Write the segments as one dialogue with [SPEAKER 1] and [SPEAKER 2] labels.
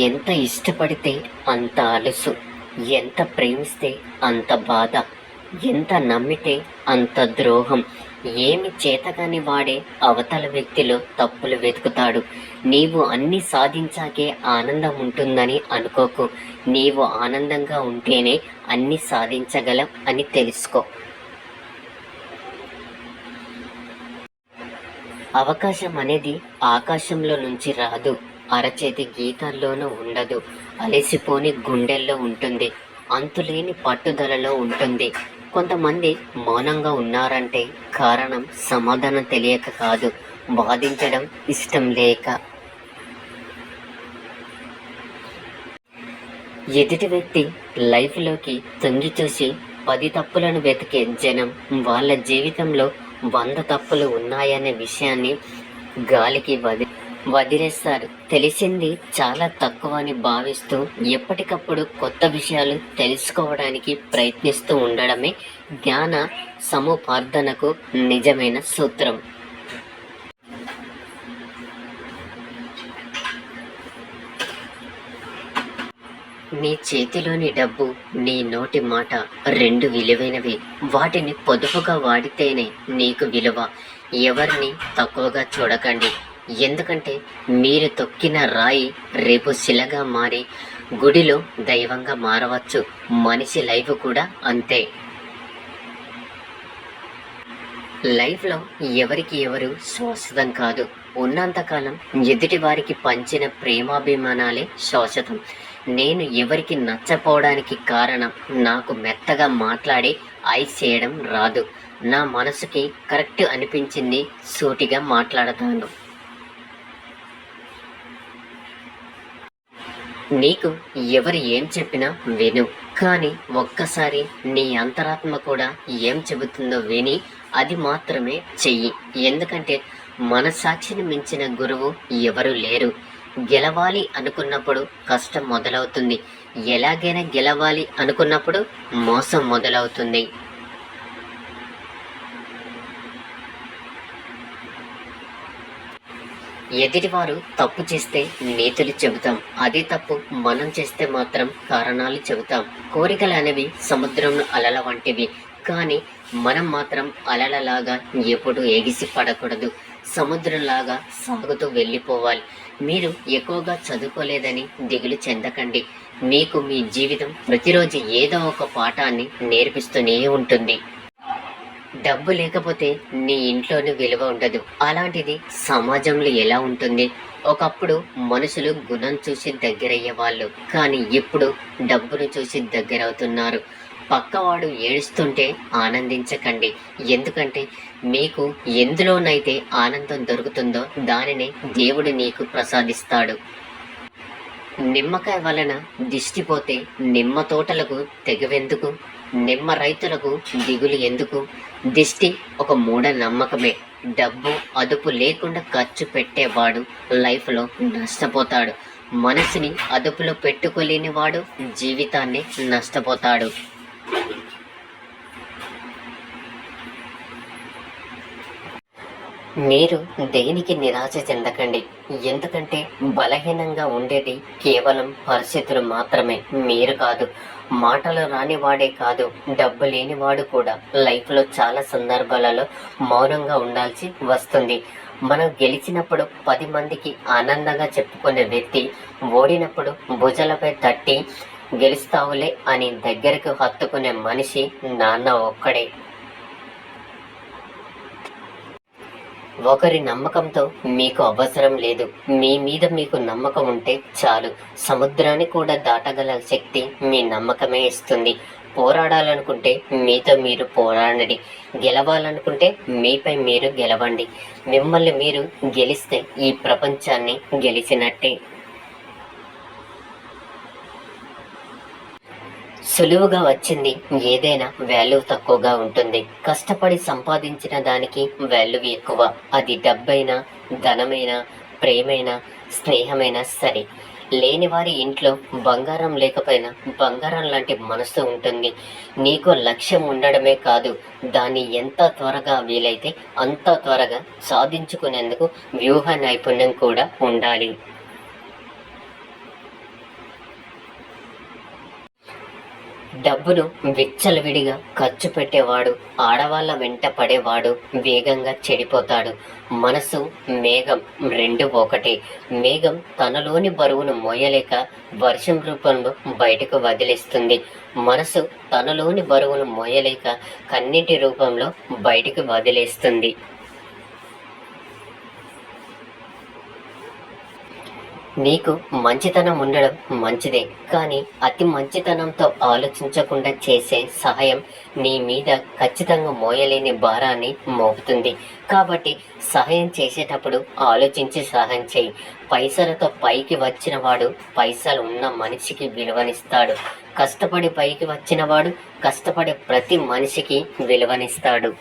[SPEAKER 1] ఎంత ఇష్టపడితే అంత అలుసు, ఎంత ప్రేమిస్తే అంత బాధ, ఎంత నమ్మితే అంత ద్రోహం. ఏమి చేతగాని వాడే అవతల వ్యక్తిలో తప్పులు వెతుకుతాడు. నీవు అన్ని సాధించాకే ఆనందం ఉంటుందని అనుకోకు. నీవు ఆనందంగా ఉంటేనే అన్ని సాధించగలం అని తెలుసుకో. అవకాశం అనేది ఆకాశంలో నుంచి రాదు, అరచేతి గీతాల్లోనూ ఉండదు. అలసిపోని గుండెల్లో ఉంటుంది, అంతులేని పట్టుదలలో ఉంటుంది. కొంతమంది మౌనంగా ఉన్నారంటే కారణం సమాధానం తెలియక కాదు, వాదించడం ఇష్టం లేక. ఎదుటి వ్యక్తి లైఫ్లోకి తొంగి చూసి 10 తప్పులను వెతికే జనం వాళ్ళ జీవితంలో 100 తప్పులు ఉన్నాయనే విషయాన్ని గాలికి వదిలేస్తారు. తెలిసింది చాలా తక్కువ అని భావిస్తూ ఎప్పటికప్పుడు కొత్త విషయాలు తెలుసుకోవడానికి ప్రయత్నిస్తూ ఉండడమే జ్ఞాన సముపార్జనకు నిజమైన సూత్రం. నీ చేతిలోని డబ్బు, నీ నోటి మాట 2 విలువైనవి. వాటిని పొదుపుగా వాడితేనే నీకు విలువ. ఎవరిని తక్కువగా చూడకండి, ఎందుకంటే మీరు తొక్కిన రాయి రేపు శిలగా మారి గుడిలో దైవంగా మారవచ్చు. మనిషి లైఫ్ కూడా అంతే. లైఫ్లో ఎవరికి ఎవరు శాశ్వతం కాదు. ఉన్నంతకాలం ఎదుటి వారికి పంచిన ప్రేమాభిమానాలే శాశ్వతం. నేను ఎవరికి నచ్చపోవడానికి కారణం నాకు మెత్తగా మాట్లాడి ఐస్ చేయడం రాదు. నా మనసుకి కరెక్ట్ అనిపించింది సూటిగా మాట్లాడతాను. నీకు ఎవరు ఏం చెప్పినా విను, కానీ ఒక్కసారి నీ అంతరాత్మ కూడా ఏం చెబుతుందో విని అది మాత్రమే చెయ్యి. ఎందుకంటే మనసాక్షిని మించిన గురువు ఎవరు లేరు. గెలవాలి అనుకున్నప్పుడు కష్టం మొదలవుతుంది, ఎలాగైనా గెలవాలి అనుకున్నప్పుడు మోసం మొదలవుతుంది. ఎదుటివారు తప్పు చేస్తే నీతులు చెబుతాం, అదే తప్పు మనం చేస్తే మాత్రం కారణాలు చెబుతాం. కోరికలు అనేవి సముద్రం అలల వంటివి, కానీ మనం మాత్రం అలలలాగా ఎప్పుడు ఎగిసి పడకూడదు. సముద్రంలాగా సాగుతూ వెళ్ళిపోవాలి. మీరు ఎక్కువగా చదువుకోలేదని దిగులు చెందకండి. మీకు మీ జీవితం ప్రతిరోజు ఏదో ఒక పాఠాన్ని నేర్పిస్తూనే ఉంటుంది. డబ్బు లేకపోతే నీ ఇంట్లోనే విలువ ఉండదు. అలాంటిది సమాజంలో ఎలా ఉంటుంది? ఒకప్పుడు మనుషులు గుణం చూసి దగ్గరయ్యేవాళ్ళు, కానీ ఇప్పుడు డబ్బును చూసి దగ్గరవుతున్నారు. పక్కవాడు ఏడుస్తుంటే ఆనందించకండి, ఎందుకంటే మీకు ఎందులోనైతే ఆనందం దొరుకుతుందో దానిని దేవుడు నీకు ప్రసాదిస్తాడు. నిమ్మకాయ వలన దిష్టిపోతే నిమ్మ తోటలకు తెగవెందుకు? నిమ్మ రైతులకు దిగులు ఎందుకు? దిష్టి ఒక మూఢ నమ్మకమే. డబ్బు అదుపు లేకుండా ఖర్చు పెట్టేవాడు లైఫ్లో నష్టపోతాడు. మనసుని అదుపులో పెట్టుకోలేని వాడు జీవితాన్ని నష్టపోతాడు. మీరు దేనికి నిరాశ చెందకండి, ఎందుకంటే బలహీనంగా ఉండేది కేవలం పరిస్థితులు మాత్రమే, మీరు కాదు. మాటలు రానివాడే కాదు, డబ్బు లేనివాడు కూడా లైఫ్లో చాలా సందర్భాలలో మౌనంగా ఉండాల్సి వస్తుంది. మనం గెలిచినప్పుడు 10 మందికి ఆనందంగా చెప్పుకునే వ్యక్తి ఓడినప్పుడు భుజాలపై తట్టి గెలుస్తావులే అని దగ్గరకు హత్తుకునే మనిషి నాన్న ఒక్కడే. ఒకరి నమ్మకంతో మీకు అవసరం లేదు, మీ మీద మీకు నమ్మకం ఉంటే చాలు. సముద్రాన్ని కూడా దాటగల శక్తి మీ నమ్మకమే ఇస్తుంది. పోరాడాలనుకుంటే మీతో మీరు పోరాడండి, గెలవాలనుకుంటే మీపై మీరు గెలవండి. మిమ్మల్ని మీరు గెలిస్తే ఈ ప్రపంచాన్ని గెలిచినట్టే. సులువుగా వచ్చింది ఏదైనా వాల్యూ తక్కువగా ఉంటుంది. కష్టపడి సంపాదించిన దానికి వాల్యూ ఎక్కువ. అది డబ్బైనా, ధనమైనా, ప్రేమైనా, స్నేహమైనా సరే. లేని వారి ఇంట్లో బంగారం లేకపోయినా బంగారం లాంటి మనసు ఉంటుంది. నీకు లక్ష్యం ఉండడమే కాదు, దాన్ని ఎంత త్వరగా వీలైతే అంత త్వరగా సాధించుకునేందుకు వ్యూహ నైపుణ్యం కూడా ఉండాలి. డబ్బును విచ్చలవిడిగా ఖర్చు పెట్టేవాడు ఆడవాళ్ళ వెంట పడేవాడు వేగంగా చెడిపోతాడు. మనసు, మేఘం రెండు ఒకటే. మేఘం తనలోని బరువును మోయలేక వర్షం రూపంలో బయటకు వదిలేస్తుంది. మనసు తనలోని బరువును మోయలేక కన్నీటి రూపంలో బయటకు వదిలేస్తుంది. నీకు మంచితనం ఉండడం మంచిదే, కానీ అతి మంచితనంతో ఆలోచించకుండా చేసే సహాయం నీ మీద ఖచ్చితంగా మోయలేని భారాన్ని మోపుతుంది. కాబట్టి సహాయం చేసేటప్పుడు ఆలోచించి సహాయం చేయి. పైసలతో పైకి వచ్చిన వాడు పైసలు ఉన్న మనిషికి విలువనిస్తాడు. కష్టపడి పైకి వచ్చిన వాడు కష్టపడే ప్రతి మనిషికి విలువనిస్తాడు.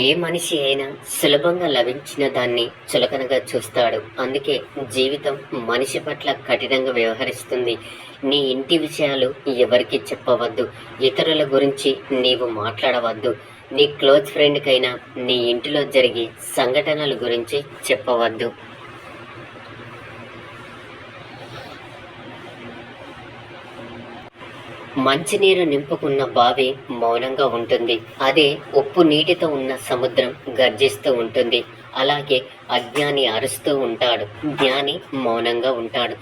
[SPEAKER 1] ఏ మనిషి అయినా సులభంగా లభించిన దాన్ని చులకనగా చూస్తాడు. అందుకే జీవితం మనిషి పట్ల కఠినంగా వ్యవహరిస్తుంది. నీ ఇంటి విషయాలు ఎవరికి చెప్పవద్దు. ఇతరుల గురించి నీవు మాట్లాడవద్దు. నీ క్లోజ్ ఫ్రెండ్కైనా నీ ఇంటిలో జరిగే సంఘటనల గురించి చెప్పవద్దు. మంచినీరు నింపుకున్న బావి మౌనంగా ఉంటుంది. అదే ఉప్పు నీటితో ఉన్న సముద్రం గర్జిస్తూ ఉంటుంది. అలాగే అజ్ఞాని అరుస్తూ ఉంటాడు, జ్ఞాని మౌనంగా ఉంటాడు.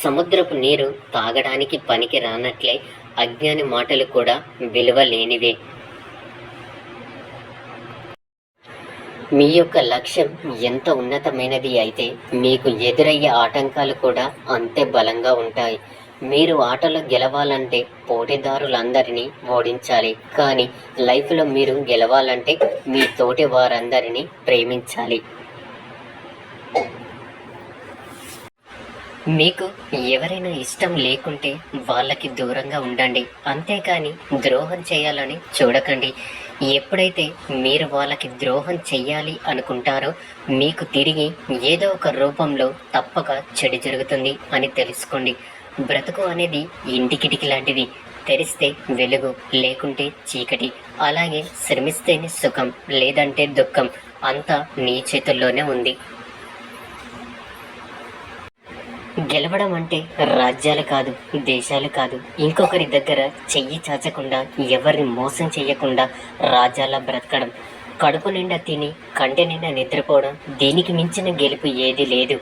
[SPEAKER 1] సముద్రపు నీరు తాగడానికి పనికి రానట్లే అజ్ఞాని మాటలు కూడా విలువ లేనివే. మీ యొక్క లక్ష్యం ఎంత ఉన్నతమైనది అయితే మీకు ఎదురయ్యే ఆటంకాలు కూడా అంతే బలంగా ఉంటాయి. మీరు ఆటలో గెలవాలంటే పోటీదారులందరినీ ఓడించాలి, కానీ లైఫ్లో మీరు గెలవాలంటే మీ తోటి వారందరినీ ప్రేమించాలి. మీకు ఎవరైనా ఇష్టం లేకుంటే వాళ్ళకి దూరంగా ఉండండి, అంతేకాని ద్రోహం చేయాలని చూడకండి. ఎప్పుడైతే మీరు వాళ్ళకి ద్రోహం చెయ్యాలి అనుకుంటారో మీకు తిరిగి ఏదో ఒక రూపంలో తప్పక చెడు జరుగుతుంది అని తెలుసుకోండి. బ్రతుకు అనేది ఇంటి కిటికీ లాంటిది. తెరిస్తే వెలుగు, లేకుంటే చీకటి. అలాగే శ్రమిస్తేనే సుఖం, లేదంటే దుఃఖం. అంతా నీ చేతుల్లోనే ఉంది. గెలవడం అంటే రాజ్యాలు కాదు, దేశాలు కాదు. ఇంకొకరి దగ్గర చెయ్యి చాచకుండా, ఎవరిని మోసం చేయకుండా రాజ్యాల బ్రతకడం. కడుపు నిండా తిని కంటి నిండా నిద్రపోవడం, దీనికి మించిన గెలుపు ఏది లేదు.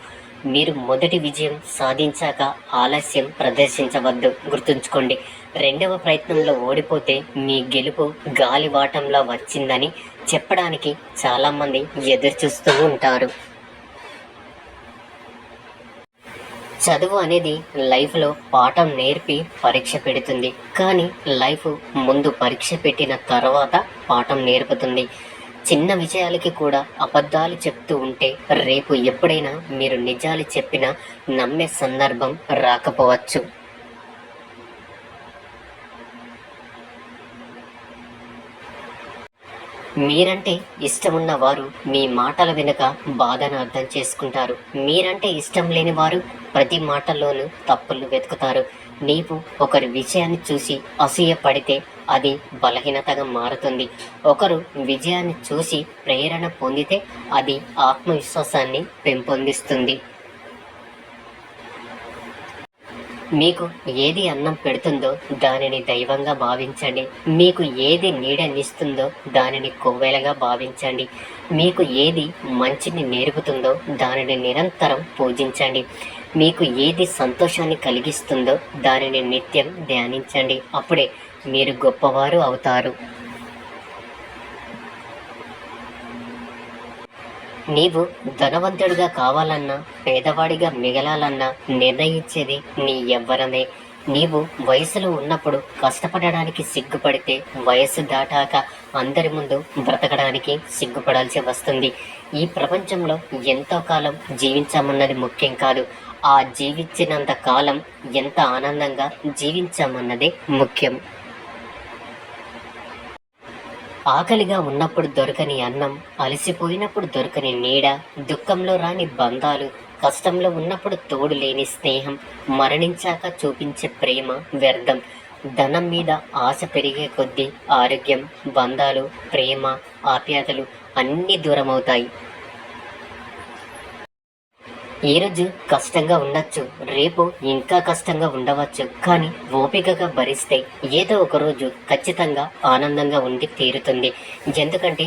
[SPEAKER 1] మీరు మొదటి విజయం సాధించాక ఆలస్యం ప్రదర్శించవద్దు. గుర్తుంచుకోండి, రెండవ ప్రయత్నంలో ఓడిపోతే మీ గెలుపు గాలివాటంలా వచ్చిందని చెప్పడానికి చాలామంది ఎదురు చూస్తూ ఉంటారు. చదువు అనేది లైఫ్లో పాఠం నేర్పి పరీక్ష పెడుతుంది, కానీ లైఫ్ ముందు పరీక్ష పెట్టిన తర్వాత పాఠం నేర్పుతుంది. చిన్న విషయాలకి కూడా అబద్ధాలు చెప్తూ ఉంటే రేపు ఎప్పుడైనా మీరు నిజాలు చెప్పినా నమ్మే సందర్భం రాకపోవచ్చు. మీరంటే ఇష్టమున్న వారు మీ మాటల వెనుక బాధను అర్థం చేసుకుంటారు. మీరంటే ఇష్టం లేని వారు ప్రతి మాటల్లోనూ తప్పులు వెతుకుతారు. నీవు ఒకరి విషయాన్ని చూసి అసూయ పడితే అది బలహీనతగా మారుతుంది. ఒకరు విజయాన్ని చూసి ప్రేరణ పొందితే అది ఆత్మవిశ్వాసాన్ని పెంపొందిస్తుంది. మీకు ఏది అన్నం పెడుతుందో దానిని దైవంగా భావించండి. మీకు ఏది నీడనిస్తుందో దానిని కొవ్వెలగా భావించండి. మీకు ఏది మంచిని నేర్పుతుందో దానిని నిరంతరం పూజించండి. మీకు ఏది సంతోషాన్ని కలిగిస్తుందో దానిని నిత్యం ధ్యానించండి. అప్పుడే మీరు గొప్పవారు అవుతారు. నీవు ధనవంతుడిగా కావాలన్నా, పేదవాడిగా మిగలాలన్నా నిర్ణయించేది నీ యవ్వనమే. నీవు వయసులో ఉన్నప్పుడు కష్టపడడానికి సిగ్గుపడితే వయసు దాటాక అందరి ముందు బ్రతకడానికి సిగ్గుపడాల్సి వస్తుంది. ఈ ప్రపంచంలో ఎంతో కాలం జీవించామన్నది ముఖ్యం కాదు, ఆ జీవించినంత కాలం ఎంత ఆనందంగా జీవించామన్నదే ముఖ్యం. ఆకలిగా ఉన్నప్పుడు దొరకని అన్నం, అలసిపోయినప్పుడు దొరకని నీడ, దుఃఖంలో రాని బంధాలు, కష్టంలో ఉన్నప్పుడు తోడు లేని స్నేహం, మరణించాక చూపించే ప్రేమ వ్యర్థం. ధనం మీద ఆశ పెరిగే కొద్దీ ఆరోగ్యం, బంధాలు, ప్రేమ, ఆప్యాయతలు అన్నీ దూరమవుతాయి. ఈరోజు కష్టంగా ఉండొచ్చు, రేపు ఇంకా కష్టంగా ఉండవచ్చు. కానీ ఓపికగా భరిస్తే ఏదో ఒక రోజు ఖచ్చితంగా ఆనందంగా ఉండి తీరుతుంది. ఎందుకంటే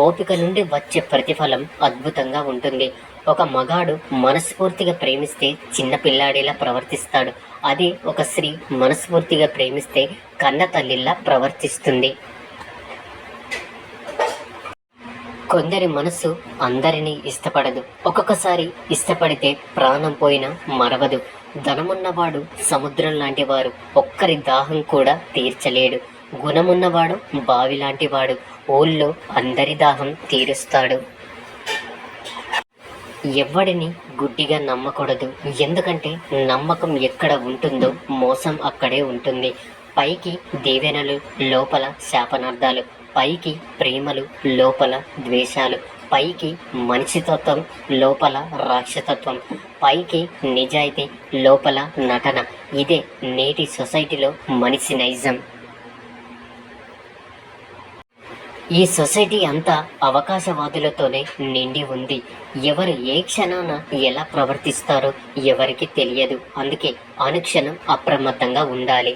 [SPEAKER 1] ఓపిక నుండి వచ్చే ప్రతిఫలం అద్భుతంగా ఉంటుంది. ఒక మగాడు మనస్ఫూర్తిగా ప్రేమిస్తే చిన్న పిల్లాడిలా ప్రవర్తిస్తాడు. అదే ఒక స్త్రీ మనస్ఫూర్తిగా ప్రేమిస్తే కన్న తల్లిలా ప్రవర్తిస్తుంది. కొందరి మనసు అందరినీ ఇష్టపడదు. ఒక్కొక్కసారి ఇష్టపడితే ప్రాణం పోయినా మరవదు. ధనమున్నవాడు సముద్రం లాంటి వారు, ఒక్కరి దాహం కూడా తీర్చలేడు. గుణమున్నవాడు బావి లాంటి వాడు, ఊళ్ళో అందరి దాహం తీరుస్తాడు. ఎవ్వడిని గుడ్డిగా నమ్మకూడదు. ఎందుకంటే నమ్మకం ఎక్కడ ఉంటుందో మోసం అక్కడే ఉంటుంది. పైకి దీవెనలు, లోపల శాపనార్థాలు. పైకి ప్రేమలు, లోపల ద్వేషాలు. పైకి మనిషితత్వం, లోపల రాక్షసత్వం. పైకి నిజాయితీ, లోపల నటన. ఇదే నేటి సొసైటీలో మనిషి నైజం. ఈ సొసైటీ అంతా అవకాశవాదులతోనే నిండి ఉంది. ఎవరు ఏ క్షణాన ఎలా ప్రవర్తిస్తారో ఎవరికి తెలియదు. అందుకే అనుక్షణం అప్రమత్తంగా ఉండాలి.